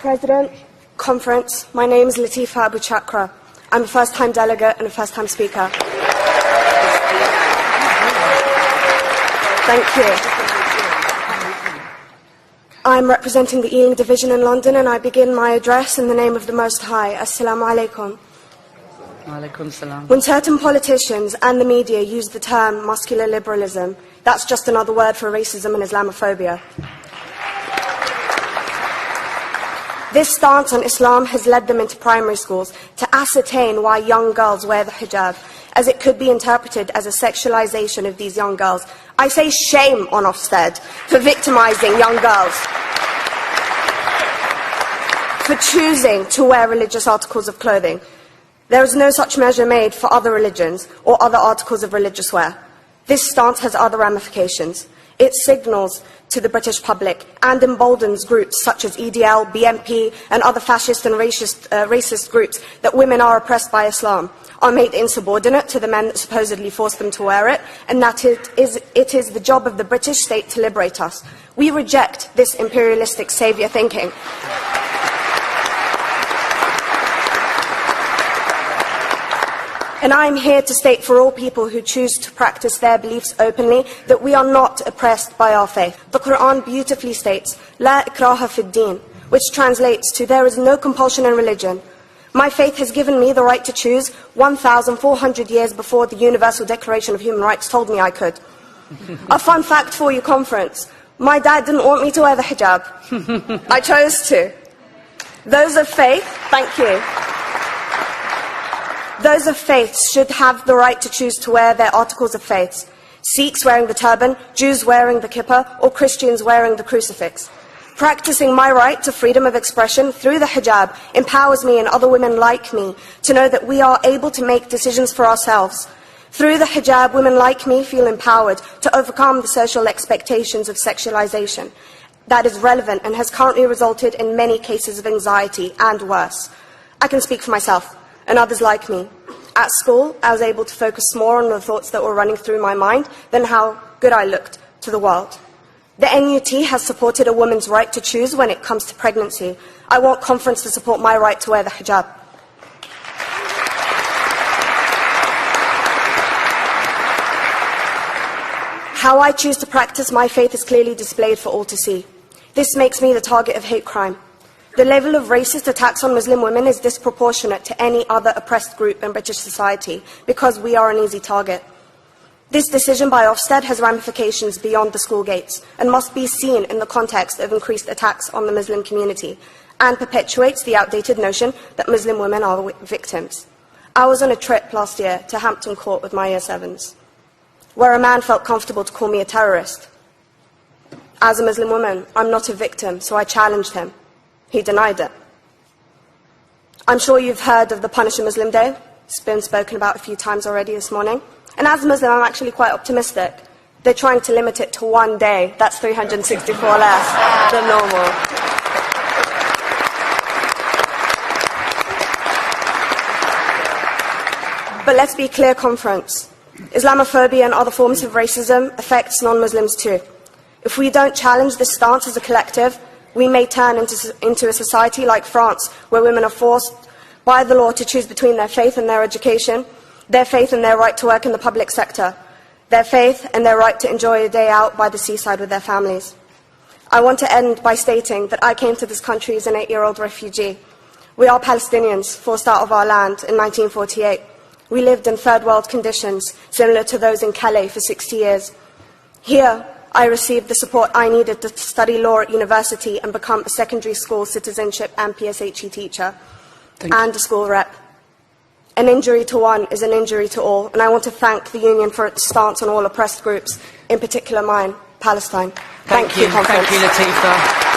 President, Conference, my name is Latifa Abouchakra. I'm a first-time delegate and a first-time speaker. Thank you. I'm representing the Ealing Division in London, and I begin my address in the name of the Most High. Assalamu alaikum. Alaikum salam. When certain politicians and the media use the term muscular liberalism, that's just another word for racism and Islamophobia. This stance on Islam has led them into primary schools to ascertain why young girls wear the hijab, as it could be interpreted as a sexualization of these young girls. I say shame on Ofsted for victimizing young girls, for choosing to wear religious articles of clothing. There is no such measure made for other religions or other articles of religious wear. This stance has other ramifications. It signals to the British public and emboldens groups such as EDL, BNP and other fascist and racist groups that women are oppressed by Islam, are made insubordinate to the men that supposedly force them to wear it, and that it is the job of the British state to liberate us. We reject this imperialistic saviour thinking. And I am here to state for all people who choose to practice their beliefs openly that we are not oppressed by our faith. The Quran beautifully states, "La ikraha fid din," which translates to, "There is no compulsion in religion." My faith has given me the right to choose 1,400 years before the Universal Declaration of Human Rights told me I could. A fun fact for you, conference. My dad didn't want me to wear the hijab. I chose to. Those of faith, thank you. Those of faith should have the right to choose to wear their articles of faith. Sikhs wearing the turban, Jews wearing the kippah, or Christians wearing the crucifix. Practicing my right to freedom of expression through the hijab empowers me and other women like me to know that we are able to make decisions for ourselves. Through the hijab, women like me feel empowered to overcome the social expectations of sexualization that is relevant and has currently resulted in many cases of anxiety and worse. I can speak for myself and others like me. At school, I was able to focus more on the thoughts that were running through my mind than how good I looked to the world. The NUT has supported a woman's right to choose when it comes to pregnancy. I want conference to support my right to wear the hijab. How I choose to practice my faith is clearly displayed for all to see. This makes me the target of hate crime. The level of racist attacks on Muslim women is disproportionate to any other oppressed group in British society because we are an easy target. This decision by Ofsted has ramifications beyond the school gates and must be seen in the context of increased attacks on the Muslim community and perpetuates the outdated notion that Muslim women are victims. I was on a trip last year to Hampton Court with my Year 7s, where a man felt comfortable to call me a terrorist. As a Muslim woman, I'm not a victim, so I challenged him. He denied it. I'm sure you've heard of the Punish a Muslim Day. It's been spoken about a few times already this morning. And as a Muslim, I'm actually quite optimistic. They're trying to limit it to one day. That's 364 less than normal. But let's be clear, conference. Islamophobia and other forms of racism affects non-Muslims too. If we don't challenge this stance as a collective, we may turn into a society like France, where women are forced by the law to choose between their faith and their education, their faith and their right to work in the public sector, their faith and their right to enjoy a day out by the seaside with their families. I want to end by stating that I came to this country as an 8-year-old refugee. We are Palestinians, forced out of our land in 1948. We lived in third world conditions, similar to those in Calais for 60 years. Here, I received the support I needed to study law at university and become a secondary school citizenship and PSHE teacher and a school rep. An injury to one is an injury to all, and I want to thank the Union for its stance on all oppressed groups, in particular mine, Palestine. Thank you, Conference. Thank you, Latifa.